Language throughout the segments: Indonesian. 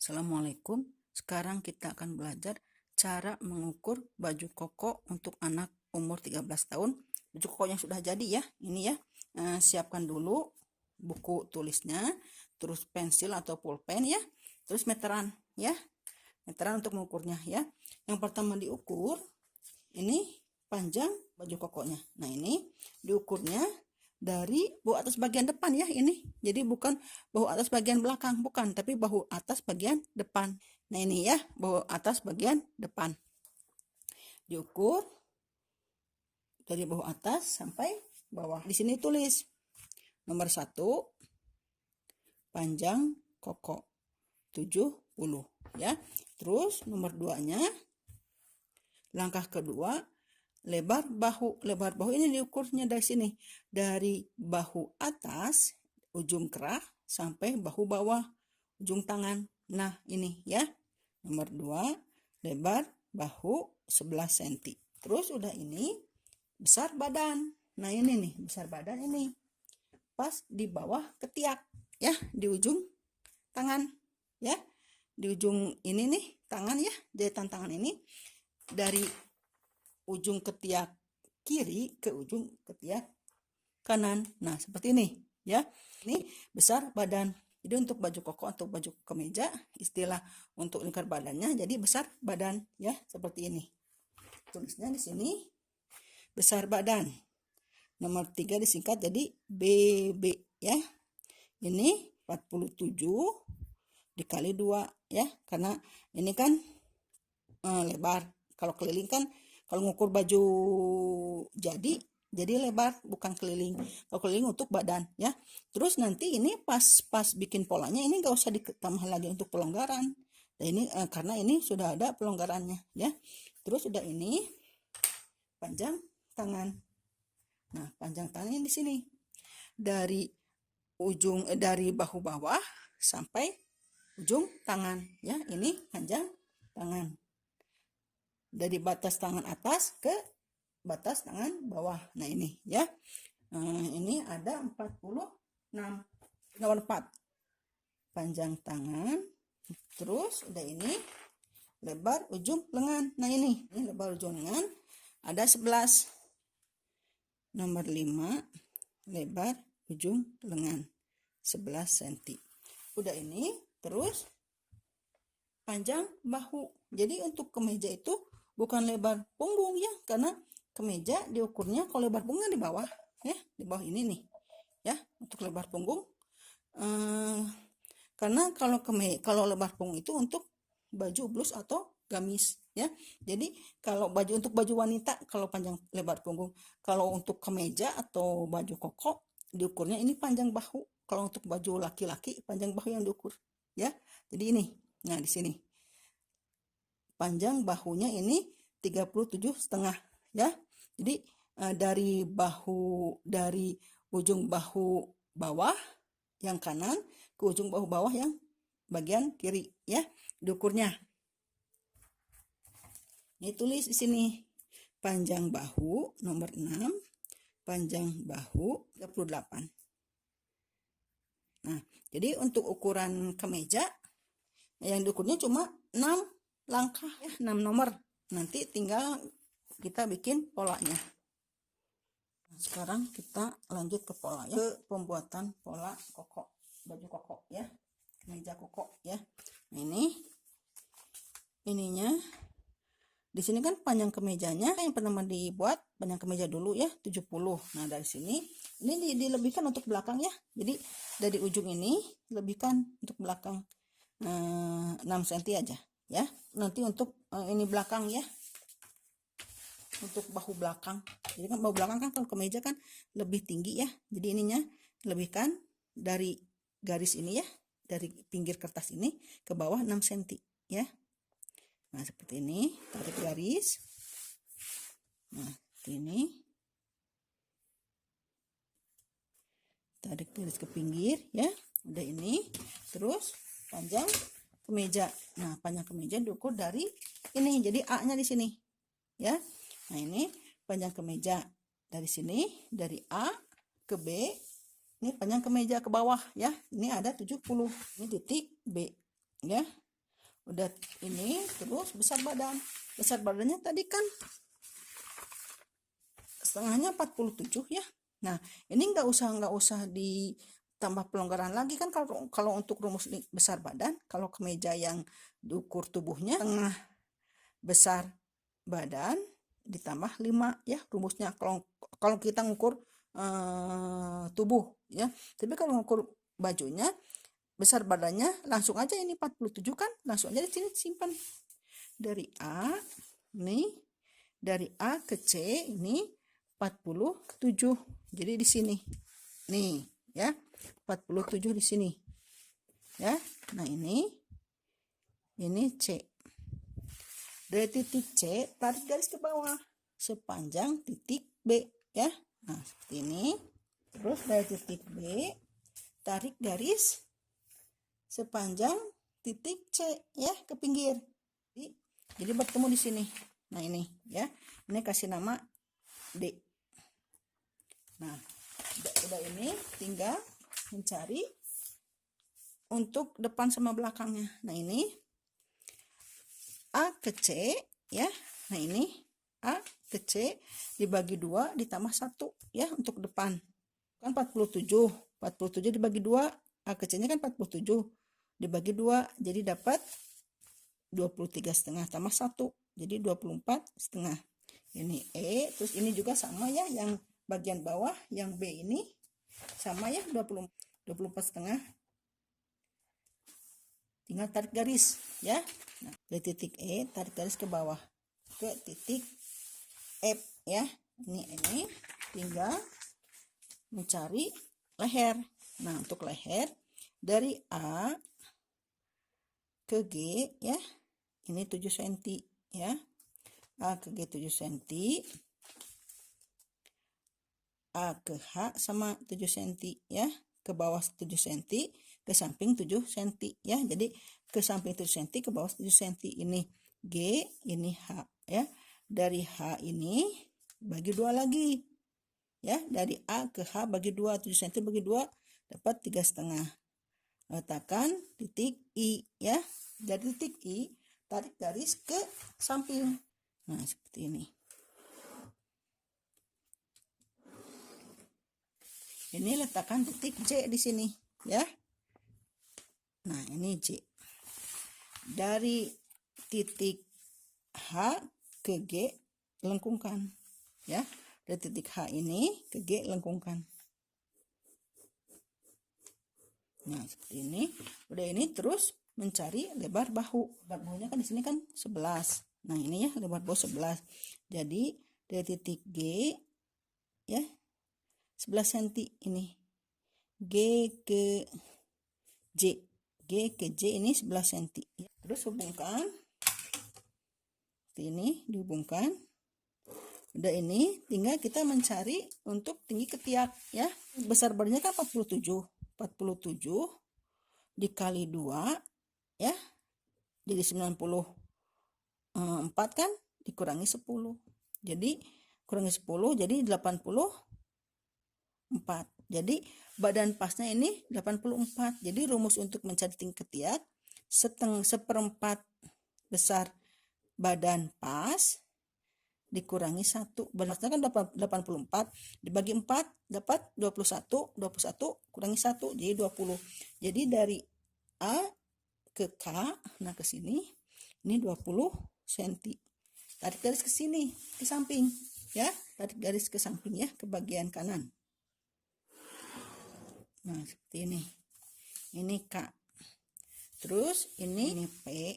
Assalamualaikum. Sekarang kita akan belajar cara mengukur baju koko untuk anak umur 13 tahun. Baju kokonya sudah jadi ya. Ini ya. Siapkan dulu buku tulisnya, terus pensil atau pulpen ya. Terus meteran ya. Meteran untuk mengukurnya ya. Yang pertama diukur ini panjang baju kokonya. Nah, ini diukurnya dari bahu atas bagian depan ya ini. Jadi bukan bahu atas bagian belakang, bukan, tapi bahu atas bagian depan. Nah, ini ya, bahu atas bagian depan. Diukur dari bahu atas sampai bawah. Di sini tulis nomor 1 panjang koko 70 ya. Terus nomor 2-nya langkah kedua lebar bahu. Lebar bahu ini diukurnya dari sini. Dari bahu atas, ujung kerah, sampai bahu bawah, ujung tangan. Nah, ini ya. Nomor 2, lebar bahu 11 cm. Terus udah ini, besar badan. Nah, ini nih, besar badan ini. Pas di bawah ketiak. Ya, di ujung tangan. Ya, di ujung ini nih, tangan ya. Jahitan tangan ini. Dari ujung ketiak kiri ke ujung ketiak kanan. Nah, seperti ini ya. Ini besar badan. Jadi untuk baju koko atau baju kemeja, istilah untuk lingkar badannya jadi besar badan ya, seperti ini. Tulisnya di sini besar badan. Nomor 3 disingkat jadi BB ya. Ini 47 dikali 2 ya, karena ini kan lebar. Kalau keliling kan, kalau ngukur baju jadi lebar, bukan keliling. Kalau keliling untuk badan ya. Terus nanti ini pas bikin polanya ini nggak usah ditambah lagi untuk pelonggaran. Nah, ini karena ini sudah ada pelonggarannya ya. Terus udah ini panjang tangan. Nah, panjang tangannya di sini. Dari ujung dari bahu bawah sampai ujung tangan ya. Ini panjang tangan. Dari batas tangan atas ke batas tangan bawah. Nah, ini ya. Ini ada 46. Nomor 4. Panjang tangan. Terus udah ini lebar ujung lengan. Nah, ini lebar ujung lengan ada 11. Nomor 5. Lebar ujung lengan 11 cm. Udah ini, terus panjang bahu. Jadi untuk kemeja itu bukan lebar punggung ya, karena kemeja diukurnya kalau lebar punggung di bawah ya, di bawah ini nih ya, untuk lebar punggung. Karena kalau lebar punggung itu untuk baju blus atau gamis ya. Jadi kalau untuk baju wanita kalau panjang lebar punggung, kalau untuk kemeja atau baju koko diukurnya ini panjang bahu. Kalau untuk baju laki-laki panjang bahu yang diukur ya. Jadi ini, nah di sini panjang bahunya ini 37,5 ya. Jadi dari ujung bahu bawah yang kanan ke ujung bahu bawah yang bagian kiri ya, diukurnya. Ini tulis di sini panjang bahu nomor 6, panjang bahu 38. Nah, jadi untuk ukuran kemeja yang diukurnya cuma 6 langkah ya, 6 nomor. Nanti tinggal kita bikin polanya. Sekarang kita lanjut ke pola ya, ke pembuatan pola koko, baju koko ya, kemeja koko ya. Nah, ininya di sini kan panjang kemejanya yang pertama dibuat panjang kemeja dulu ya 70. Nah, dari sini ini dilebihkan untuk belakang ya. Jadi dari ujung ini lebihkan untuk belakang 6 cm aja ya. Nanti untuk ini belakang ya, untuk bahu belakang. Jadi kan bahu belakang kan kalau kemeja kan lebih tinggi ya. Jadi ininya lebihkan dari garis ini ya, dari pinggir kertas ini ke bawah 6 cm ya. Nah, seperti ini, tarik garis. Nah, ini tarik garis ke pinggir ya. Udah ini, terus panjang kemeja. Nah, panjang kemeja diukur dari ini. Jadi A-nya di sini ya. Nah, ini panjang kemeja dari sini, dari A ke B. Ini panjang kemeja ke bawah ya. Ini ada 70. Ini titik B ya. Udah ini, terus besar badan. Besar badannya tadi kan setengahnya 47 ya. Nah, ini nggak usah ditambah pelonggaran lagi kan, kalau untuk rumus besar badan, kalau kemeja yang diukur tubuhnya setengah besar badan ditambah 5 ya rumusnya, kalau kita ngukur tubuh ya. Tapi kalau ngukur bajunya, besar badannya langsung aja ini 47 kan, langsung aja di sini simpan. Dari A nih, dari A ke C ini 47. Jadi di sini nih ya, 47 di sini ya. Nah, ini C. Dari titik C tarik garis ke bawah sepanjang titik B ya. Nah, seperti ini. Terus dari titik B tarik garis sepanjang titik C ya ke pinggir. Jadi bertemu di sini. Nah, ini ya. Ini kasih nama D. Nah, udah ini tinggal mencari untuk depan sama belakangnya. Nah, ini A ke C ya. Nah, ini A ke C dibagi 2 ditambah 1 ya untuk depan. Kan 47. 47 dibagi 2, A ke C-nya kan 47. Dibagi 2 jadi dapat 23,5 tambah 1. Jadi 24,5. Ini E, terus ini juga sama ya, yang bagian bawah yang B ini sama ya, 24,5. Tinggal tarik garis ya. Nah, dari titik E tarik garis ke bawah ke titik F ya. Ini tinggal mencari leher. Nah, untuk leher dari A ke G ya, ini 7 cm ya. A ke G 7 cm, A ke H sama 7 cm ya, ke bawah 7 cm, ke samping 7 cm ya. Jadi ke samping 7 cm, ke bawah 7 cm. Ini G, ini H ya. Dari H ini bagi 2 lagi ya. Dari A ke H bagi 2, 7 cm bagi 2 dapat 3,5. Letakkan titik I ya. Dari titik I tarik garis ke samping. Nah, seperti ini. Ini letakkan titik J di sini ya. Nah, ini J. Dari titik H ke G lengkungkan ya. Dari titik H ini ke G lengkungkan. Nah, seperti ini. Udah ini terus mencari lebar bahu. Lebar bahunya kan di sini kan 11. Nah, ini ya lebar bahu 11. Jadi dari titik G ya 11 cm ini. G ke J. G ke J ini 11 cm. Terus hubungkan. Ini dihubungkan. Udah ini tinggal kita mencari untuk tinggi ketiak ya. Besar badannya kan 47. 47 dikali 2 ya. Jadi 94 kan, dikurangi 10. Jadi kurangi 10 jadi 84. Jadi badan pasnya ini 84. Jadi rumus untuk mencari tinggi ketiak, seperempat besar badan pas dikurangi 1. Badannya kan 84 dibagi 4 dapat 21. 21 kurangi 1 jadi 20. Jadi dari A ke K, nah ke sini ini 20 cm. Tarik garis ke sini, ke samping ya. Tarik garis ke samping ya, ke bagian kanan. Nah, seperti ini. Ini K. Terus ini P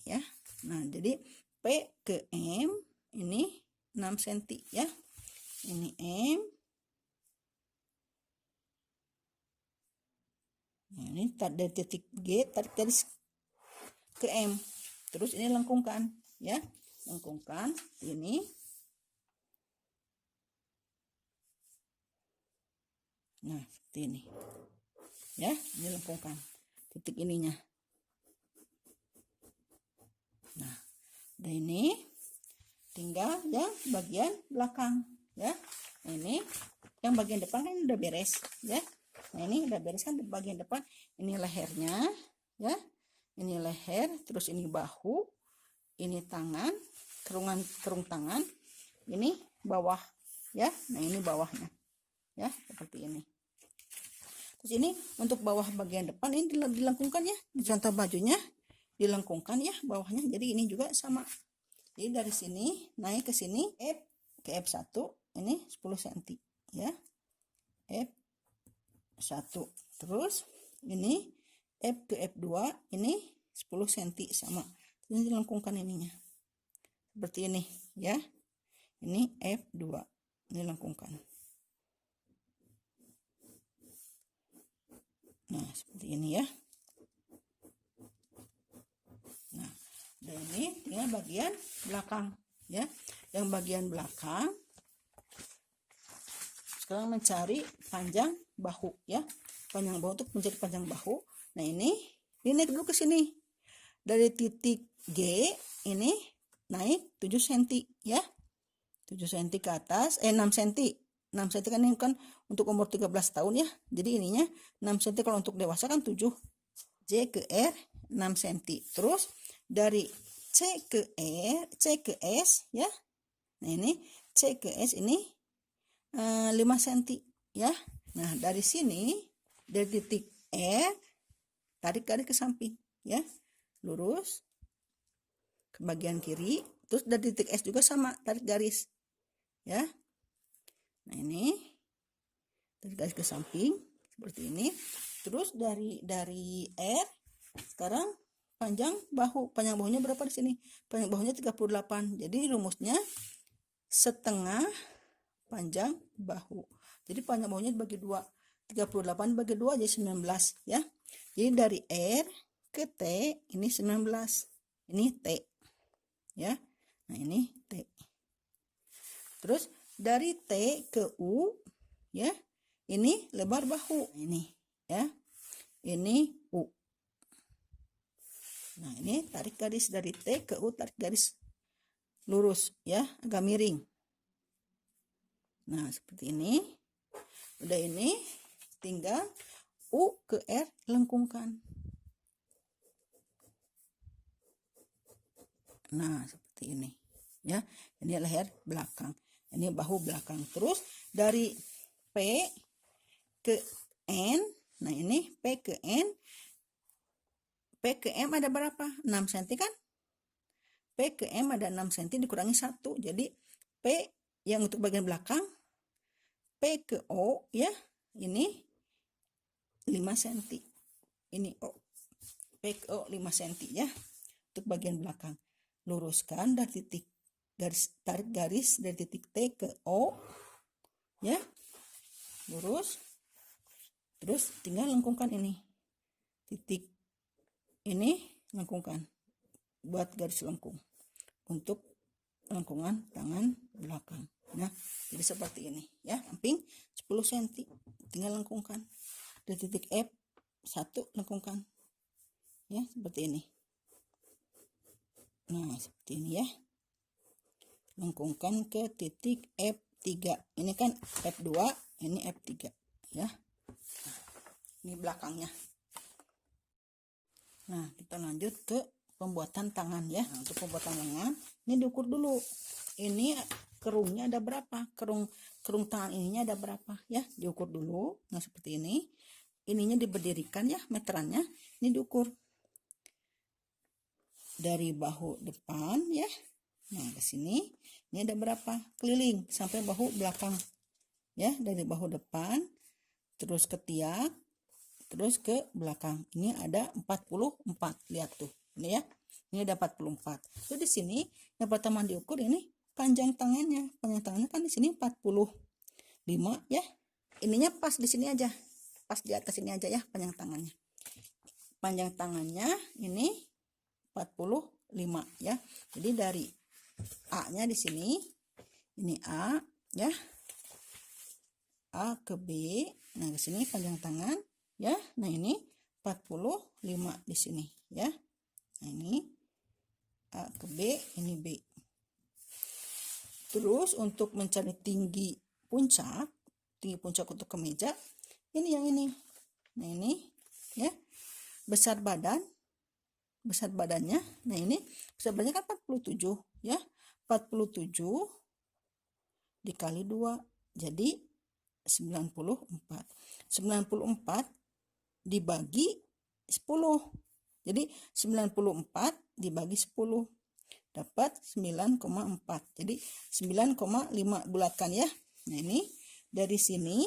ya. Nah, jadi P ke M ini 6 cm ya. Ini M. Nah, ini dari titik G tarik garis ke M. Terus ini lengkungkan ya. Lengkungkan ini. Nah, seperti ini. Ya, ini lengkungkan titik ininya. Nah, dan ini tinggal yang bagian belakang ya. Nah, ini yang bagian depan kan udah beres ya. Nah, ini udah beres kan di bagian depan. Ini lehernya ya. ini leher, terus ini bahu, ini tangan, kerung tangan, ini bawah ya. Nah, ini bawahnya ya, seperti ini. Terus ini untuk bawah bagian depan ini dilengkungkan ya, di contoh bajunya dilengkungkan ya bawahnya. Jadi ini juga sama. Jadi dari sini naik ke sini ke F1 ini 10 cm ya. F1. Terus ini F ke F2 ini 10 cm sama. Ini dilengkungkan ininya. Seperti ini ya. Ini F2. Ini lengkungkan. Nah, seperti ini ya. Nah, dan ini tinggal bagian belakang ya. Yang bagian belakang sekarang mencari panjang bahu ya. Panjang bahu untuk mencari panjang bahu. Nah, ini naik dulu ke sini. Dari titik G ini naik 7 cm ya. 7 cm ke atas, 6 cm. 6 cm kan ini kan untuk umur 13 tahun ya. Jadi ininya 6 cm, kalau untuk dewasa kan 7. J ke R 6 cm. Terus dari C ke S ya. Nah, ini C ke S ini 5 cm ya. Nah, dari sini dari titik E tarik garis ke samping ya. Lurus ke bagian kiri. Terus dari titik S juga sama, tarik garis ya. Nah, ini tarik garis ke samping seperti ini. Terus dari R sekarang panjang bahunya berapa di sini? Panjang bahunya 38. Jadi rumusnya setengah panjang bahu. Jadi panjang bahunya dibagi 2. 38 bagi 2 jadi 19 ya. Jadi dari R ke T ini 19. Ini T ya. Nah, ini T. Terus dari T ke U ya. Ini lebar bahu. Ini ya. Ini U. Nah, ini tarik garis dari T ke U, tarik garis lurus ya, agak miring. Nah, seperti ini. Udah, ini tinggal U ke R lengkungkan. Nah, seperti ini ya. Ini leher belakang, ini bahu belakang. Terus dari P ke N. Nah, ini P ke N. P ke M ada berapa? 6 cm kan? P ke M ada 6 cm dikurangi 1. Jadi P yang untuk bagian belakang, P ke O ya, ini 5 cm. Ini O. P ke O 5 cm ya. Untuk bagian belakang. Luruskan dari titik garis, tarik garis dari titik T ke O ya. Lurus. Terus tinggal lengkungkan ini. Titik ini lengkungkan. Buat garis lengkung untuk lengkungan tangan belakang. Nah, jadi seperti ini ya. Samping 10 cm tinggal lengkungkan. Dari titik F1 lengkungkan. Ya, seperti ini. Nah, seperti ini ya. Lengkungkan ke titik F3. Ini kan F2, ini F3 ya. Nah, ini belakangnya. Nah, kita lanjut ke pembuatan tangan ya. Nah, untuk pembuatan tangan ini diukur dulu. Ini kerungnya ada berapa? Kerung tangan ininya ada berapa ya? Diukur dulu. Nah, seperti ini. Ininya diberdirikan ya, meterannya. Ini diukur dari bahu depan ya. Nah, ke sini ini ada berapa? Keliling sampai bahu belakang. Ya, dari bahu depan terus ke tiak, terus ke belakang. Ini ada 44. Lihat tuh. Ini ya. Ini ada 44. Terus di sini yang pertama diukur ini panjang tangannya. Panjang tangannya kan di sini 45 ya. Ininya pas di sini aja. Pas di atas ini aja ya panjang tangannya. Panjang tangannya ini 45 ya. Jadi dari A-nya di sini. Ini A ya. A ke B. Nah, di sini panjang tangan ya. Nah, ini 45 di sini ya. Nah, ini A ke B, ini B. Terus untuk mencari tinggi puncak untuk kemeja, ini yang ini. Nah, ini ya. Besar badan besar badannya. Nah, ini besar badannya kan 47 ya. 47 dikali 2 jadi 94. 94 dibagi 10. Jadi 94 dibagi 10 dapat 9,4. Jadi 9,5 bulatkan ya. Nah, ini dari sini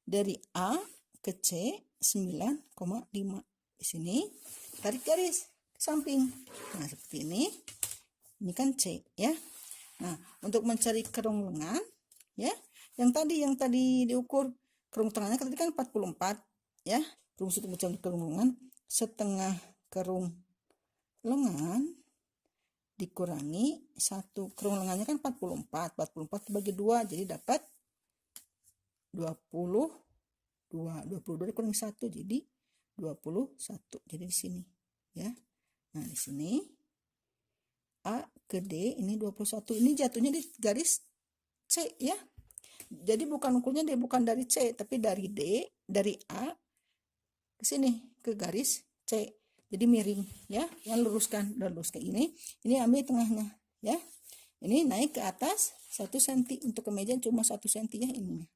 dari A ke C 9,5. Di sini tarik garis ke samping. Nah, seperti ini. Ini kan C ya. Nah, untuk mencari kerung lengan ya, yang tadi diukur kerung tengahnya tadi kan 44 ya. Rumus untuk mencari kerung lengan, setengah kerung lengan dikurangi 1. Kerung lengannya kan 44. 44 dibagi 2 jadi dapat 22. 22 dikurangi 1 jadi 21. Jadi di sini ya. Nah, di sini A ke D ini 21. Ini jatuhnya di garis C ya. Jadi bukan ukurnya dia bukan dari C tapi dari D, dari A ke sini ke garis C. Jadi miring ya. Yang luruskan ini ambil tengahnya ya. Ini naik ke atas 1 cm. Untuk kemeja cuma 1 cm ya ininya.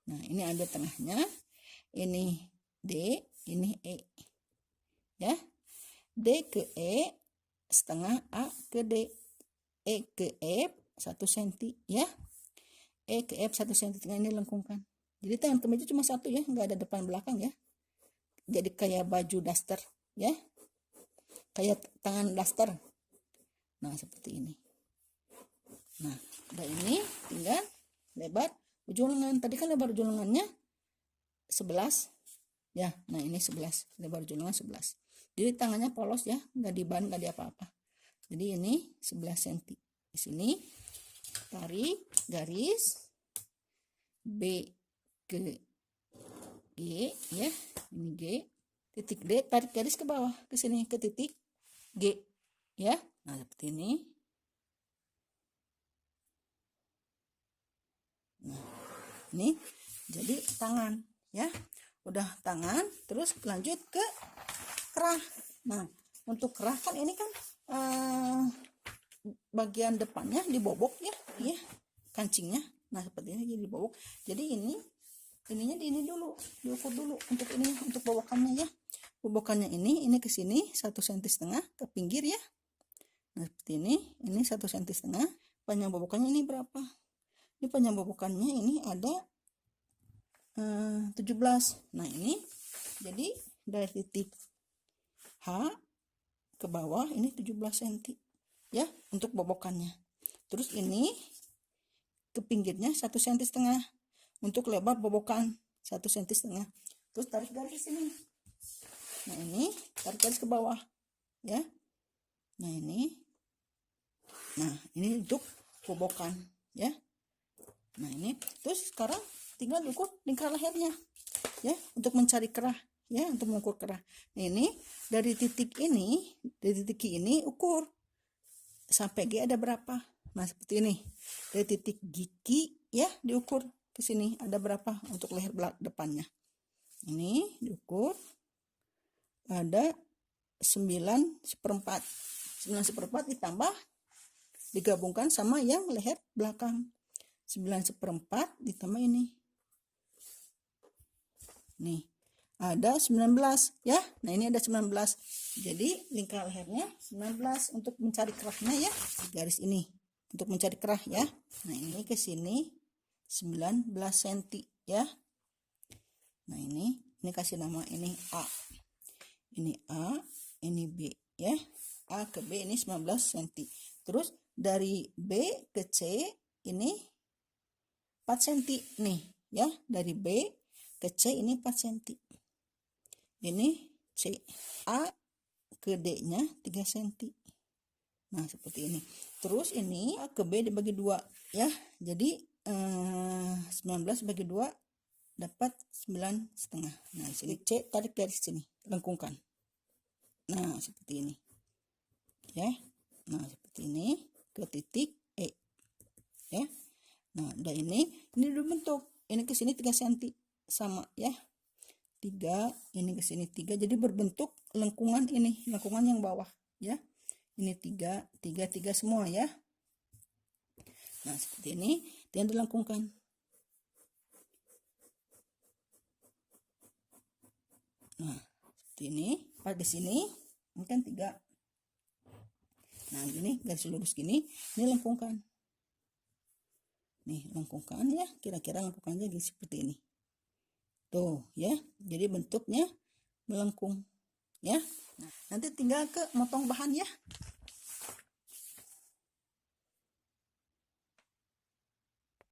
Nah, ini ambil tengahnya. Ini D, ini E. Ya. D ke E setengah, A ke D. E ke F 1 cm ya. E ke F 1 cm. Tengah ini lengkungkan. Jadi tangan kemeja cuma 1 ya, nggak ada depan belakang ya. Jadi kayak baju daster ya. Kayak tangan daster. Nah, seperti ini. Nah, udah ini tinggal lebar ujung lengan. Tadi kan lebar ujung lengannya 11 ya. Nah, ini 11, lebar ujung lengan 11. Jadi tangannya polos ya, nggak diban, nggak di apa-apa. Jadi ini 11 cm. Di sini tarik garis B ke G ya. Ini G, titik D, tarik garis ke bawah ke sini ke titik G ya. Nah, seperti ini. Nah, ini jadi tangan ya. Udah tangan, terus lanjut ke kerah. Nah, untuk kerah kan ini kan bagian depannya dibobok ya, ya kancingnya. Nah, seperti ini jadi dibobok. Jadi ininya di ini dulu, diukur dulu untuk ini, untuk bobokannya ya. Bobokannya ini ke sini 1,5 cm ke pinggir ya. Nah, seperti ini 1,5 cm. Panjang bobokannya ini berapa? Ini panjang bobokannya ini ada 17. Nah, ini jadi dari titik H ke bawah ini 17 cm ya untuk bobokannya. Terus ini ke pinggirnya 1,5 cm untuk lebar bobokan 1,5 cm. Terus tarik garis sini. Nah, ini tarik garis ke bawah ya. Nah, ini untuk bobokan ya. Nah, ini terus sekarang tinggal ukur lingkar lehernya ya untuk mencari kerah ya, untuk mengukur kerah. Nah, ini dari titik ini ukur sampai G ada berapa. Nah, seperti ini. Dari titik gigi ya diukur ke sini ada berapa untuk leher depannya. Ini diukur ada 9/4. 9/4 ditambah digabungkan sama yang leher belakang. 9/4 ditambah ini. Nih, ada 19 ya. Nah, ini ada 19. Jadi lingkar lehernya 19 untuk mencari kerahnya ya. Garis ini untuk mencari kerah ya. Nah, ini ke sini 19 cm ya. Nah, ini kasih nama ini A. Ini A, ini B ya. A ke B ini 19 cm. Terus dari B ke C ini 4 cm nih ya. Dari B ke C ini 4 cm. Ini C. A ke D nya 3 cm. Nah, seperti ini. Terus ini A ke B dibagi 2 ya. Jadi 19 bagi 2 dapat 9,5. Nah, sini C tarik garis sini, lengkungkan. Nah, seperti ini. Ya. Nah, seperti ini ke titik E. Ya. Nah, udah ini udah bentuk. Ini ke sini 3 cm sama ya. 3, ini ke sini 3. Jadi berbentuk lengkungan ini, lengkungan yang bawah ya. Ini tiga semua ya. Nah, seperti ini dan dilengkungkan. Nah, seperti ini. Pas di sini, ini kan 3. Nah, gini garis lurus gini, ini lengkungkan. Nih, lengkungkan ya, kira-kira lengkungkannya seperti ini. Tuh, ya. Jadi bentuknya melengkung, ya. Nah, nanti tinggal ke motong bahan ya.